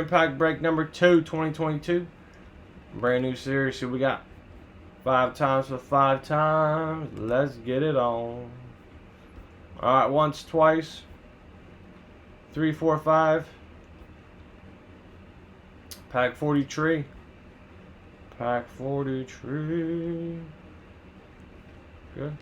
Pack break number 2, 2022. Brand new series. So we got 5 times for 5 times. Let's get it on. Alright, once, twice. 3, 4, 5. Pack 43. Pack 43. Good.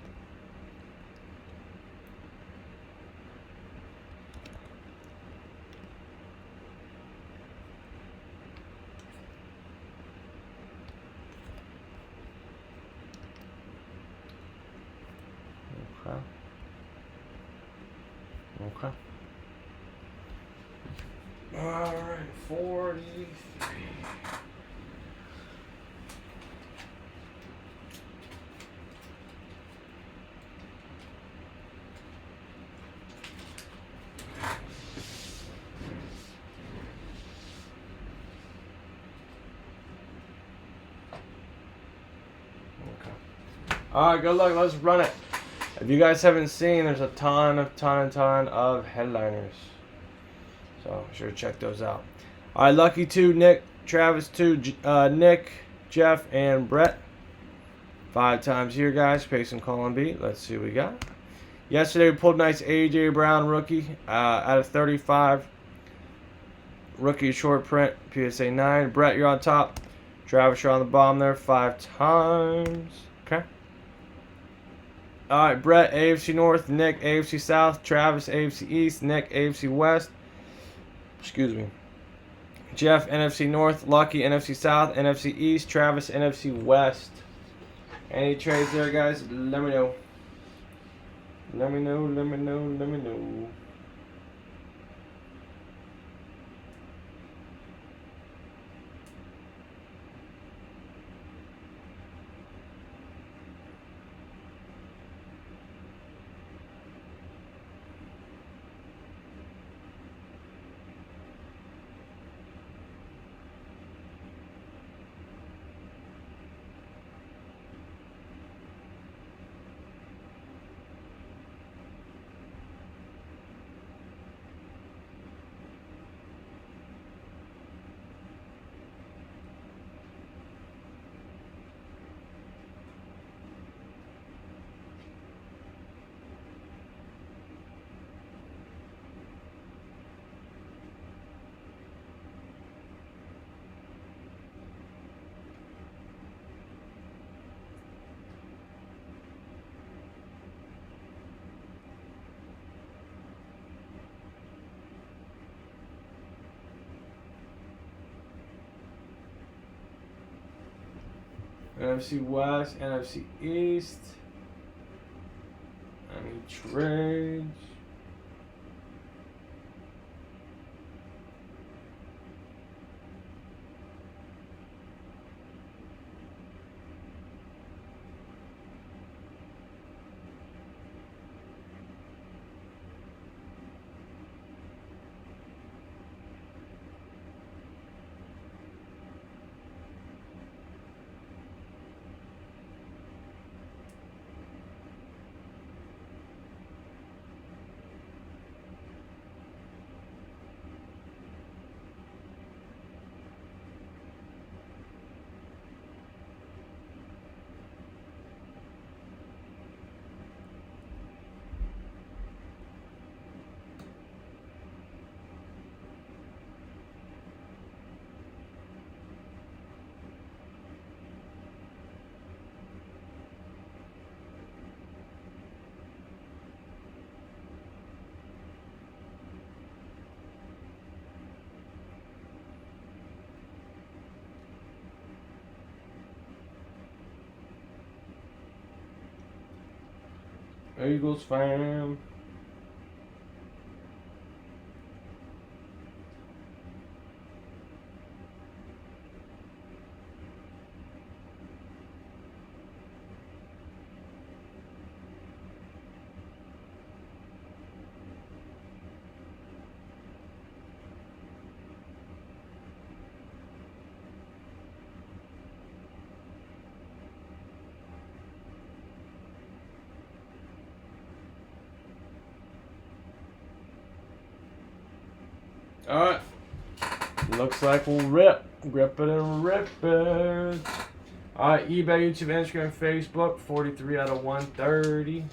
Okay. Okay. Alright, 43. Alright, good luck. Let's run it. If you guys haven't seen, there's a ton of headliners. So, be sure to check those out. Alright, Lucky 2, Nick, Travis 2, Nick, Jeff, and Brett. 5 times here, guys. Pace and call and beat. Let's see what we got. Yesterday, we pulled a nice A.J. Brown rookie out of 35. Rookie short print, PSA 9. Brett, you're on top. Travis, you're on the bottom there. 5 times. Okay. Alright, Brett, AFC North. Nick, AFC South. Travis, AFC East. Nick, AFC West. Excuse me. Jeff, NFC North. Lucky, NFC South. NFC East. Travis, NFC West. Any trades there, guys? Let me know. Let me know. NFC West, NFC East. Any trades? Eagles fam. Alright. Looks like we'll rip. Rip it and rip it. Alright, eBay, YouTube, Instagram, Facebook. 43 out of 130.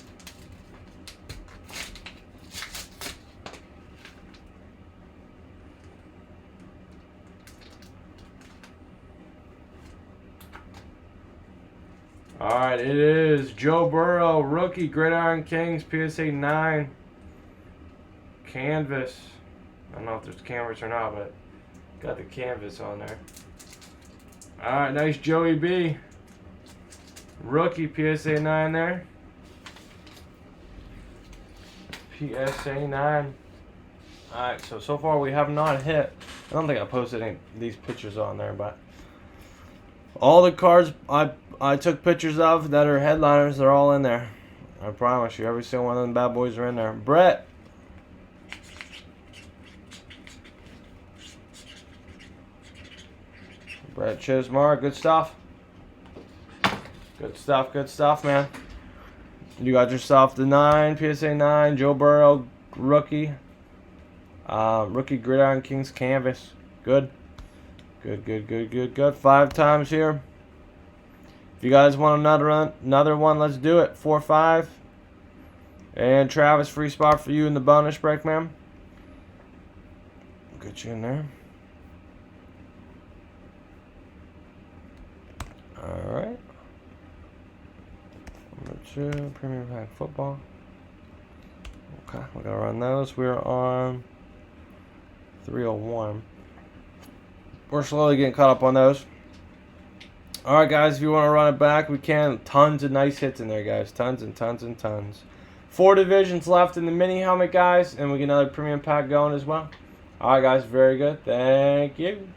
Alright, it is Joe Burrow, rookie, Gridiron Kings, PSA 9. Canvas. I don't know if there's canvas or not, but got the canvas on there. Alright, nice Joey B. Rookie, PSA 9 there. PSA 9. Alright, so far we have not hit. I don't think I posted any of these pictures on there, but all the cards I took pictures of that are headliners, they're all in there. I promise you, every single one of them bad boys are in there. Brett. Brett Chismar, good stuff. Good stuff, man. You got yourself the 9, PSA 9, Joe Burrow, rookie. Rookie Gridiron Kings canvas. Good. Good. 5 times here. If you guys want another one, let's do it. 4-5. And Travis, free spot for you in the bonus break, man. Get you in there. Alright. Number 2, Premium Pack Football. Okay, we're going to run those. We're on 301. We're slowly getting caught up on those. Alright, guys, if you want to run it back, we can. Tons of nice hits in there, guys. Tons and tons and tons. 4 divisions left in the mini helmet, guys. And we get another premium pack going as well. Alright, guys, very good. Thank you.